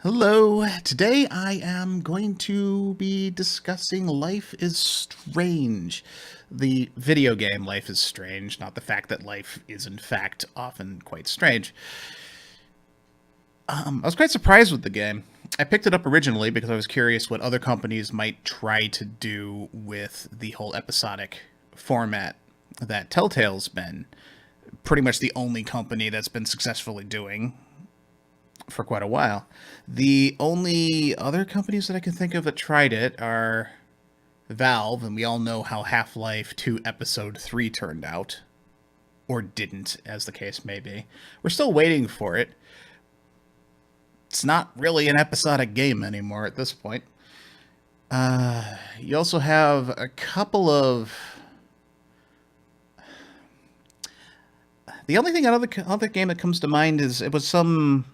Hello. Today I am going to be discussing Life is Strange. The video game Life is Strange, not the fact that life is in fact often quite strange. I was quite surprised with the game. I picked it up originally because I was curious what other companies might try to do with the whole episodic format that Telltale's been pretty much the only company that's been successfully doing for quite a while. The only other companies that I can think of that tried it are Valve, and we all know how Half Life 2 Episode 3 turned out. Or didn't, as the case may be. We're still waiting for it. It's not really an episodic game anymore at this point. You also have a couple of. The only thing other game that comes to mind is it was some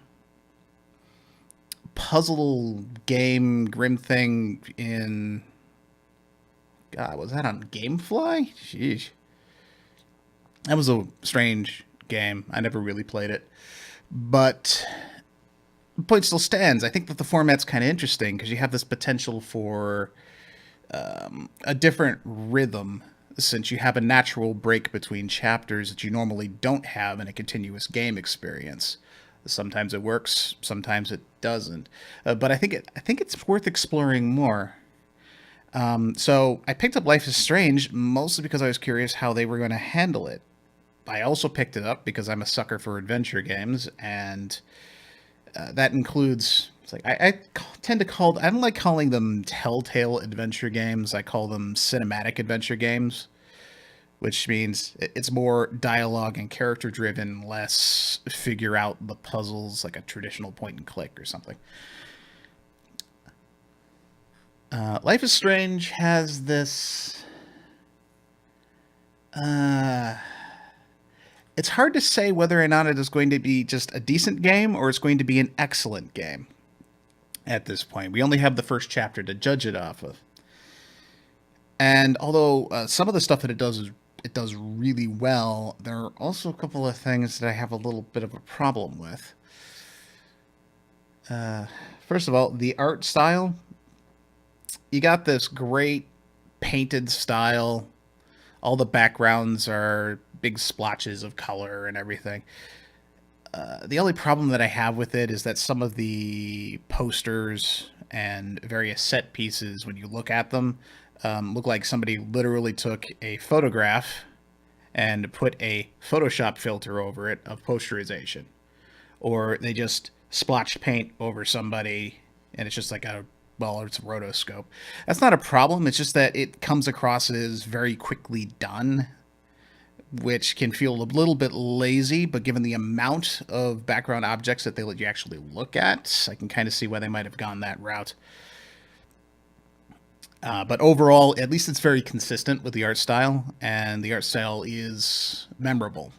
puzzle game grim thing in. God, was that on GameFly? Sheesh. That was a strange game. I never really played it. But the point still stands. I think that the format's kind of interesting because you have this potential for a different rhythm since you have a natural break between chapters that you normally don't have in a continuous game experience. Sometimes it works, sometimes it doesn't. But I think it's worth exploring more. So I picked up Life is Strange mostly because I was curious how they were going to handle it. I also picked it up because I'm a sucker for adventure games, and that includes. It's like I tend to call. I don't like calling them Telltale adventure games. I call them cinematic adventure games, which means it's more dialogue and character driven, less figure out the puzzles like a traditional point and click or something. Life is Strange has this. Uh, it's hard to say whether or not it is going to be just a decent game or it's going to be an excellent game at this point. We only have the first chapter to judge it off of. And although some of the stuff that it does really well, there are also a couple of things that I have a little bit of a problem with. First of all, the art style. You got this great painted style. All the backgrounds are big splotches of color and everything. The only problem that I have with it is that some of the posters and various set pieces, when you look at them, look like somebody literally took a photograph and put a Photoshop filter over it of posterization, or they just splotched paint over somebody, and it's just like a well, it's a rotoscope. That's not a problem. It's just that it comes across as very quickly done, which can feel a little bit lazy, but given the amount of background objects that they let you actually look at, I can kind of see why they might have gone that route. But overall, at least it's very consistent with the art style, and the art style is memorable.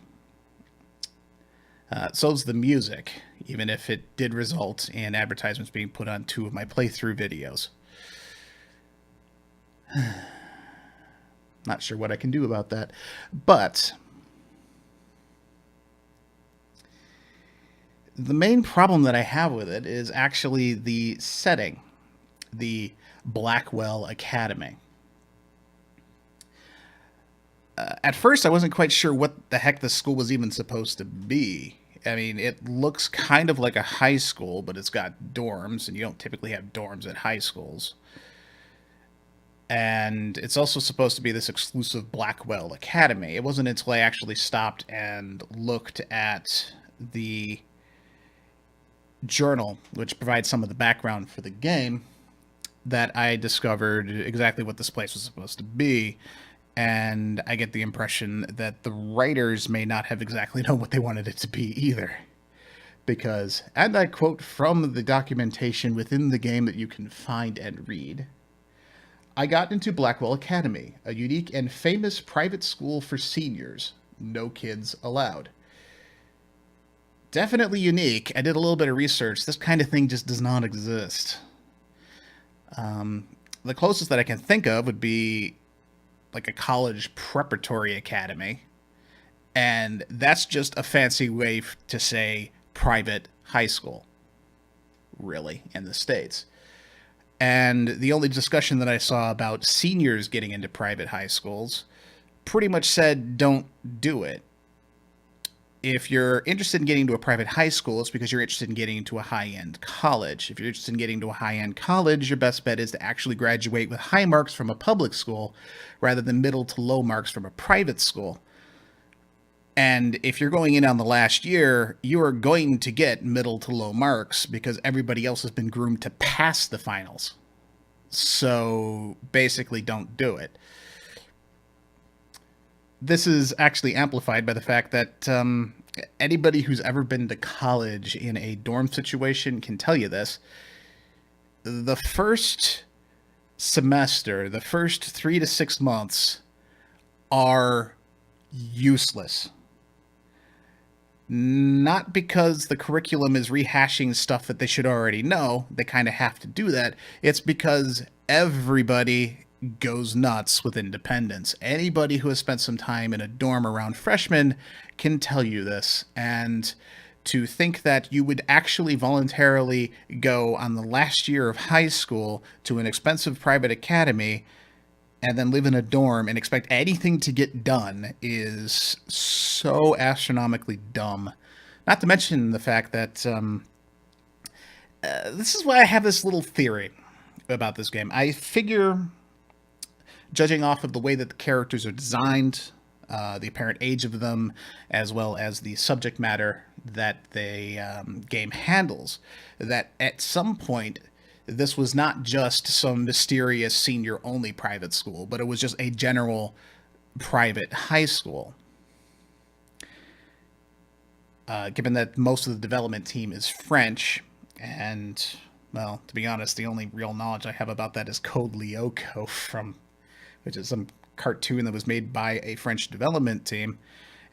So's the music, even if it did result in advertisements being put on two of my playthrough videos. Not sure what I can do about that. But the main problem that I have with it is actually the setting, the Blackwell Academy. At first, I wasn't quite sure what the heck the school was even supposed to be. I mean, it looks kind of like a high school, but it's got dorms, and you don't typically have dorms at high schools. And it's also supposed to be this exclusive Blackwell Academy. It wasn't until I actually stopped and looked at the journal, which provides some of the background for the game, that I discovered exactly what this place was supposed to be. And I get the impression that the writers may not have exactly known what they wanted it to be either. Because, and I quote from the documentation within the game that you can find and read, I got into Blackwell Academy, a unique and famous private school for seniors. No kids allowed. Definitely unique. I did a little bit of research. This kind of thing just does not exist. The closest that I can think of would be like a college preparatory academy, and that's just a fancy way to say private high school, really, in the States. And the only discussion that I saw about seniors getting into private high schools pretty much said, don't do it. If you're interested in getting to a private high school, it's because you're interested in getting into a high-end college. If you're interested in getting to a high-end college, your best bet is to actually graduate with high marks from a public school rather than middle to low marks from a private school. And if you're going in on the last year, you are going to get middle to low marks because everybody else has been groomed to pass the finals. So basically, don't do it. This is actually amplified by the fact that anybody who's ever been to college in a dorm situation can tell you this. The first semester, the first 3 to 6 months are useless. Not because the curriculum is rehashing stuff that they should already know. They kind of have to do that. It's because everybody goes nuts with independence. Anybody who has spent some time in a dorm around freshmen can tell you this. And to think that you would actually voluntarily go on the last year of high school to an expensive private academy and then live in a dorm and expect anything to get done is so astronomically dumb. Not to mention the fact that this is why I have this little theory about this game. I figure, judging off of the way that the characters are designed, the apparent age of them, as well as the subject matter that the game handles, that at some point this was not just some mysterious senior-only private school, but it was just a general private high school. Given that most of the development team is French, and, well, to be honest, the only real knowledge I have about that is Code Lyoko which is some cartoon that was made by a French development team,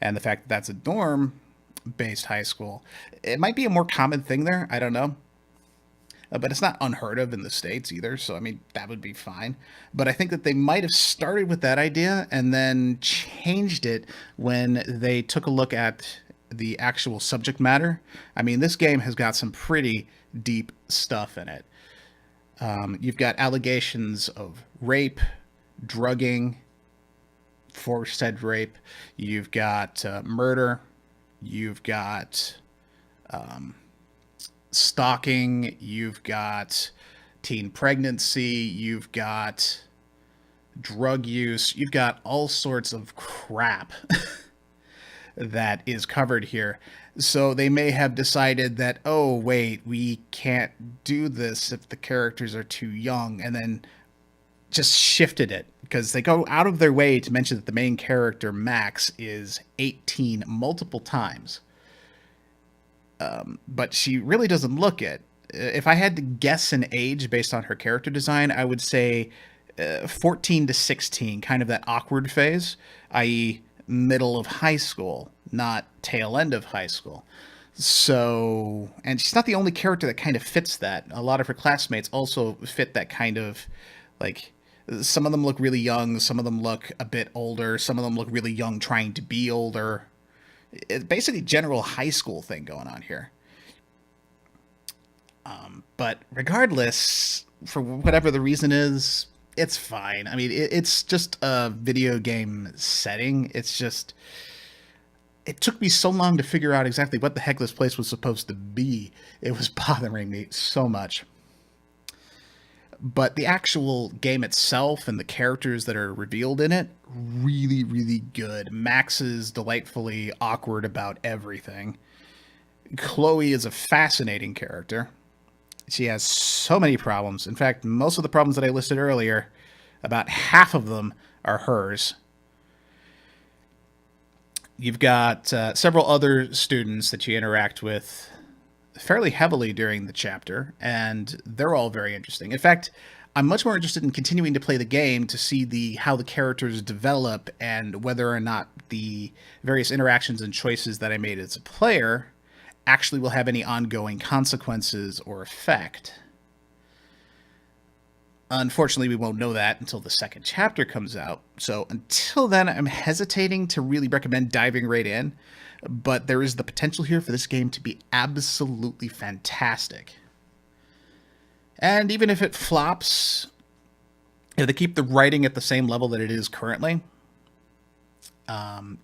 and the fact that that's a dorm-based high school. It might be a more common thing there, I don't know. But it's not unheard of in the States either, so I mean, that would be fine. But I think that they might have started with that idea and then changed it when they took a look at the actual subject matter. I mean, this game has got some pretty deep stuff in it. You've got allegations of rape, drugging, forced rape. You've got murder. You've got stalking, you've got teen pregnancy, you've got drug use, you've got all sorts of crap that is covered here. So they may have decided that, oh, wait, we can't do this if the characters are too young, and then just shifted it, because they go out of their way to mention that the main character, Max, is 18 multiple times. But she really doesn't look it. If I had to guess an age based on her character design, I would say 14 to 16, kind of that awkward phase, i.e. middle of high school, not tail end of high school. So, and she's not the only character that kind of fits that. A lot of her classmates also fit that kind of, like, some of them look really young, some of them look a bit older, some of them look really young trying to be older. It's basically general high school thing going on here. But regardless, for whatever the reason is, it's fine. I mean, it's just a video game setting. It's just, it took me so long to figure out exactly what the heck this place was supposed to be. It was bothering me so much. But the actual game itself and the characters that are revealed in it, really, really good. Max is delightfully awkward about everything. Chloe is a fascinating character. She has so many problems. In fact, most of the problems that I listed earlier, about half of them are hers. You've got several other students that you interact with fairly heavily during the chapter, and they're all very interesting. In fact, I'm much more interested in continuing to play the game to see how the characters develop and whether or not the various interactions and choices that I made as a player actually will have any ongoing consequences or effect. Unfortunately, we won't know that until the second chapter comes out. So until then, I'm hesitating to really recommend diving right in. But there is the potential here for this game to be absolutely fantastic. And even if it flops, if they keep the writing at the same level that it is currently,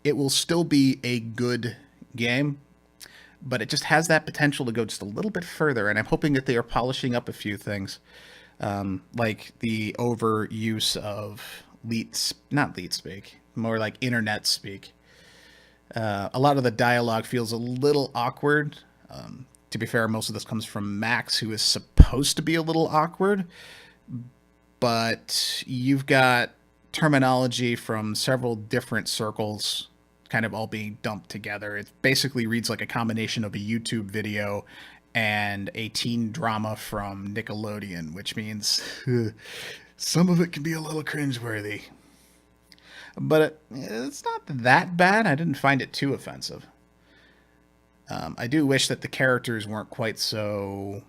it will still be a good game, but it just has that potential to go just a little bit further. And I'm hoping that they are polishing up a few things, like the overuse of not leet speak, more like internet speak. A lot of the dialogue feels a little awkward. To be fair, most of this comes from Max, who is supposed to be a little awkward, but you've got terminology from several different circles kind of all being dumped together. It basically reads like a combination of a YouTube video and a teen drama from Nickelodeon, which means some of it can be a little cringeworthy. But it's not that bad. I didn't find it too offensive. I do wish that the characters weren't quite so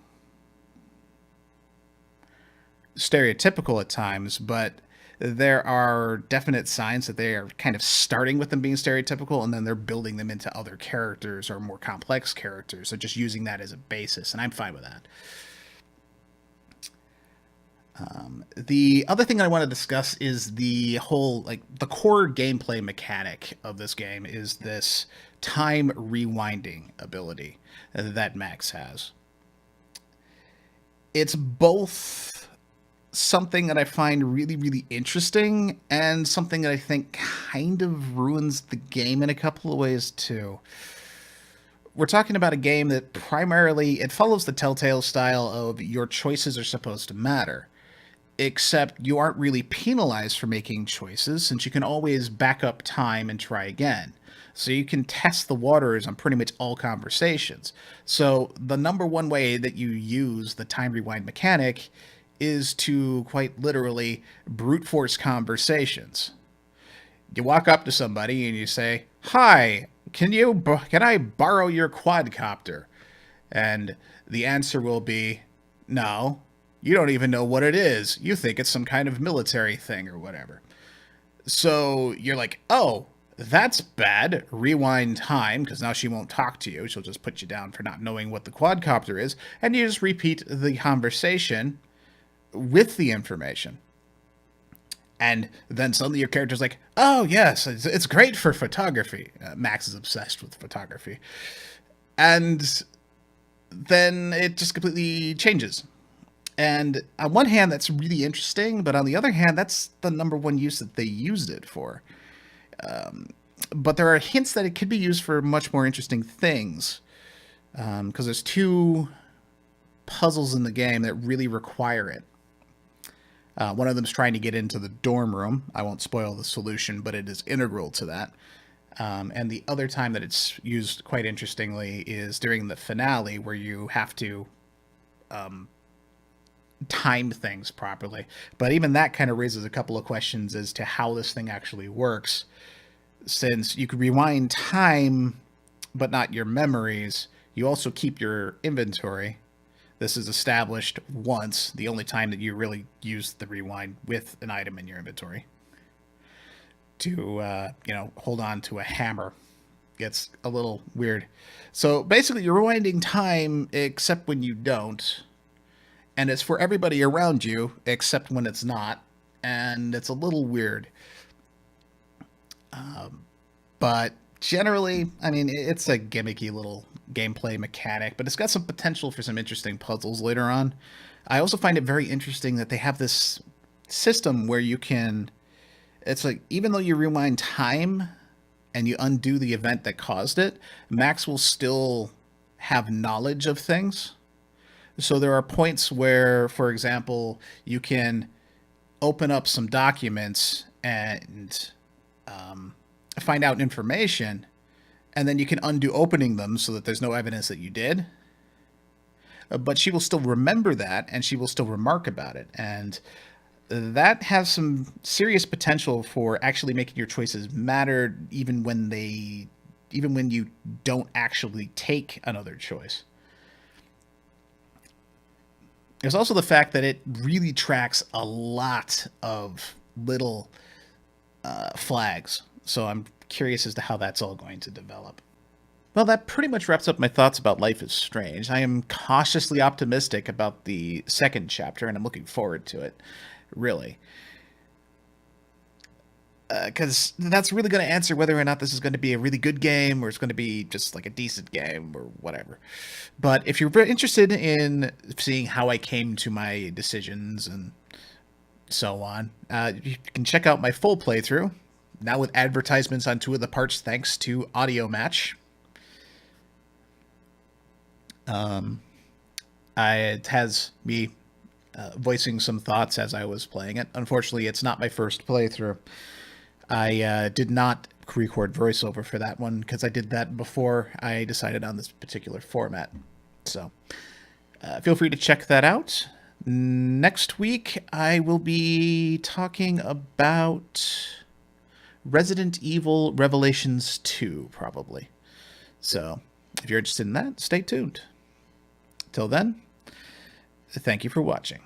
stereotypical at times, but there are definite signs that they are kind of starting with them being stereotypical and then they're building them into other characters or more complex characters. So just using that as a basis, and I'm fine with that. The other thing I want to discuss is the whole, like, the core gameplay mechanic of this game is this time rewinding ability that Max has. It's both something that I find really, really interesting and something that I think kind of ruins the game in a couple of ways too. We're talking about a game that primarily it follows the Telltale style of your choices are supposed to matter, except you aren't really penalized for making choices since you can always back up time and try again. So you can test the waters on pretty much all conversations. So the number one way that you use the time rewind mechanic is to quite literally brute force conversations. You walk up to somebody and you say, "Hi, can I borrow your quadcopter?" And the answer will be, "No, you don't even know what it is. You think it's some kind of military thing or whatever." So you're like, "Oh, that's bad. Rewind time," because now she won't talk to you. She'll just put you down for not knowing what the quadcopter is. And you just repeat the conversation with the information. And then suddenly your character's like, "Oh, yes, it's great for photography." Max is obsessed with photography. And then it just completely changes. And on one hand, that's really interesting, but on the other hand, that's the number one use that they used it for. But there are hints that it could be used for much more interesting things. Because there's two puzzles in the game that really require it. One of them is trying to get into the dorm room. I won't spoil the solution, but it is integral to that. And the other time that it's used quite interestingly is during the finale, where you have to time things properly. But even that kind of raises a couple of questions as to how this thing actually works. Since you could rewind time, but not your memories, you also keep your inventory. This is established once, the only time that you really use the rewind with an item in your inventory to, hold on to a hammer. Gets a little weird. So basically, you're rewinding time except when you don't, and it's for everybody around you except when it's not, and it's a little weird. But generally, I mean, it's a gimmicky little gameplay mechanic, but it's got some potential for some interesting puzzles later on. I also find it very interesting that they have this system where you can, it's like, even though you rewind time and you undo the event that caused it, Max will still have knowledge of things. So there are points where, for example, you can open up some documents and find out information, and then you can undo opening them so that there's no evidence that you did. But she will still remember that, and she will still remark about it. And that has some serious potential for actually making your choices matter, even when you don't actually take another choice. There's also the fact that it really tracks a lot of little flags. So I'm curious as to how that's all going to develop. Well, that pretty much wraps up my thoughts about Life is Strange. I am cautiously optimistic about the second chapter, and I'm looking forward to it, really. Because that's really going to answer whether or not this is going to be a really good game or it's going to be just like a decent game or whatever. But if you're very interested in seeing how I came to my decisions and so on, you can check out my full playthrough, now with advertisements on two of the parts thanks to Audio Match. It has me voicing some thoughts as I was playing it. Unfortunately, it's not my first playthrough. I did not record voiceover for that one because I did that before I decided on this particular format. So feel free to check that out. Next week, I will be talking about Resident Evil Revelations 2, probably. So if you're interested in that, stay tuned. Till then, thank you for watching.